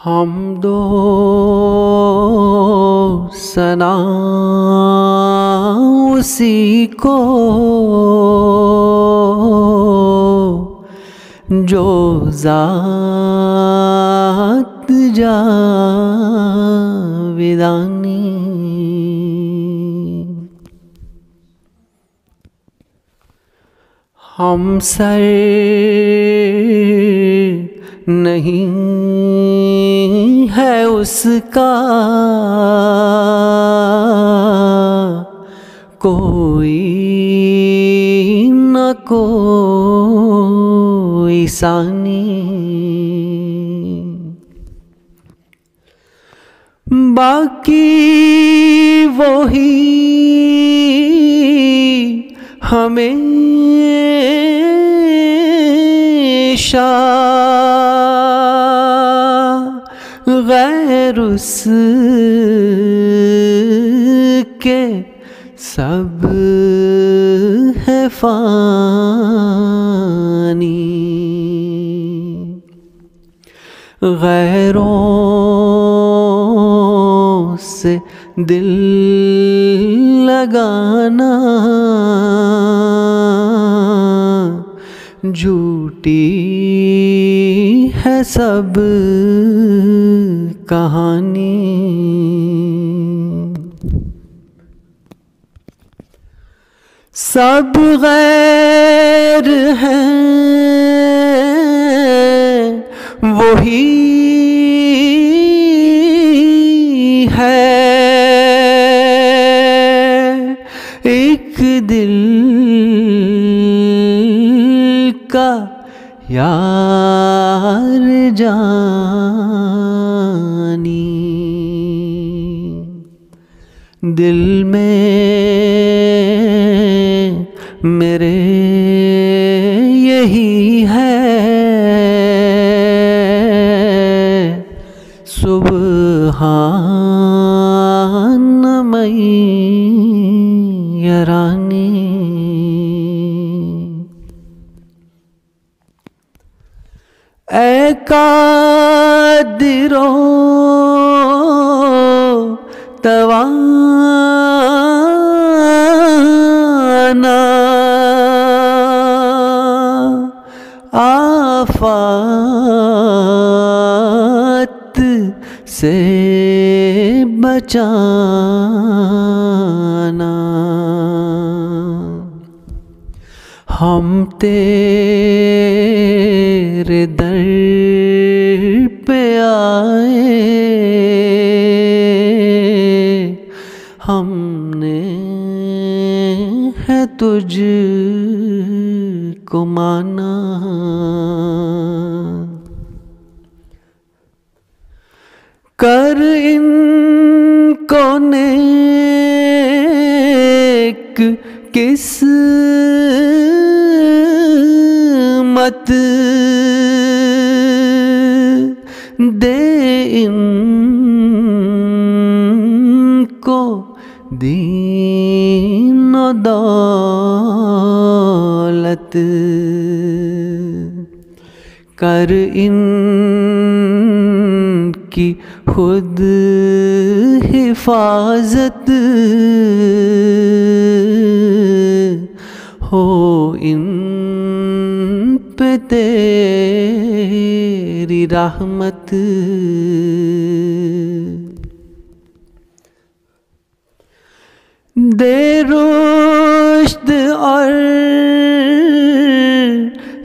हम दो सना उसी को जो ज़ात जाविदानी। हम सर नहीं है उसका कोई न कोई सानी। बाकी वही हमेशा गैर उसके सब है फानी। गैरों से दिल लगाना झूठी है सब कहानी। सब गैर हैं वही है एक दिल का यार जानी। दिल में मेरे यही है सुबहान मैया रानी। ऐ कादिरो तवाना आफात से बचाना। हम तेरे दर पे आए हमने है तुझ को माना। कर इनको नेक किस्मत दे इनको दीन दौलत। कर इनकी खुद हिफाजत हो इन पे तेरी रहमत। दे रुश्द और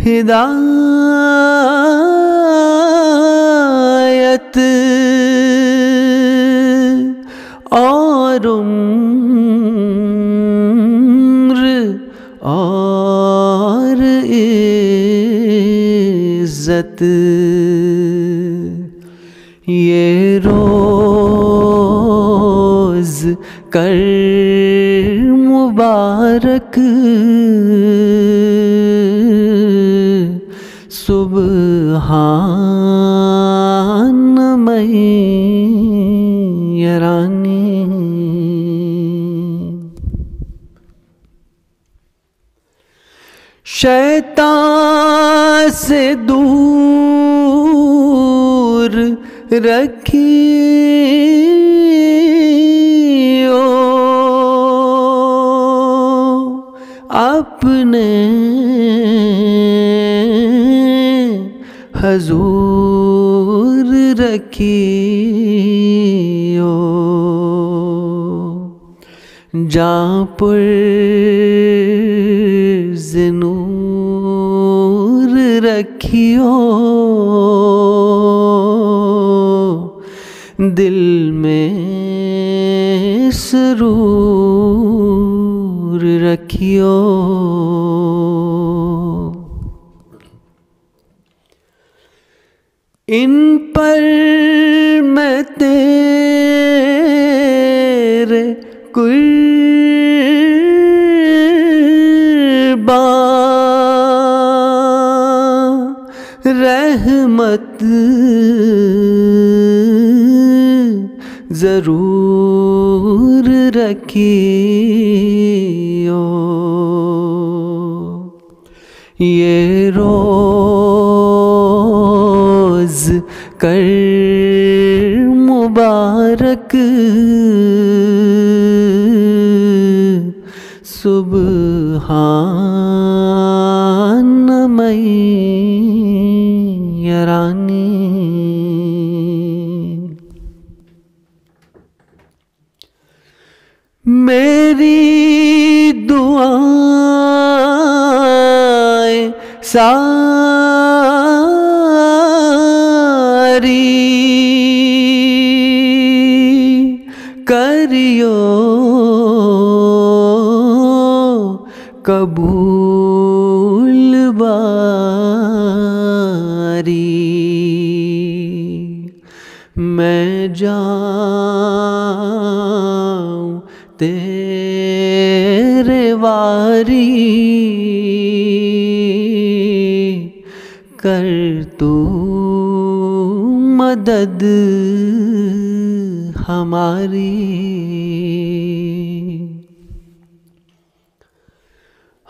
हिदायत और उम्र और इज्जत। ये रोज कर मुबारक सुबहान मैया रानी। शैतान से दूर दूर रखियो अपने हजूर रखियो जहाँ पुरज़नूर रखियो दिल में सुरूर रखियो। इन पर मैं तेरे कुर्बान रहमत ज़रूर रखियो। ये रोज़ कर मुबारक सुबहान मैया रानी। मेरी दुआएं सारी करियो कबूल बारी। मैं जाऊं तेरे वारी कर तू मदद हमारी।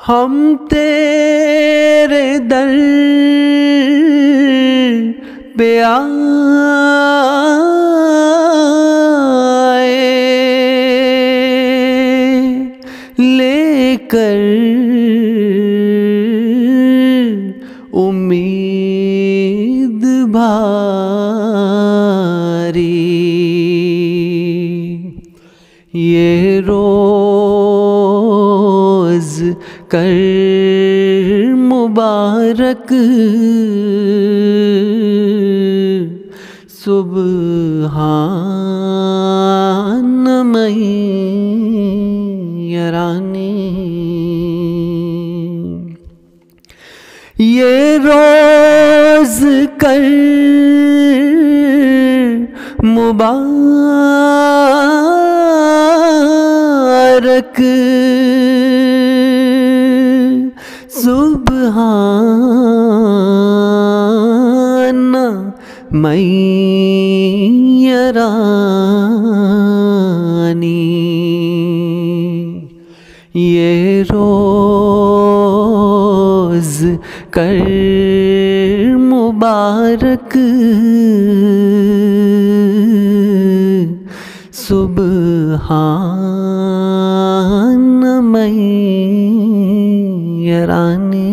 हम तेरे दर पे आए लेकर उम्मीद भारी। ये रोज़ कर मुबारक सुबहान मैया रानी। ये रोज़ कर मुबारक सुबहान मैया रानी। ये रोज़ कर मुबारक सुबहान मैया रानी।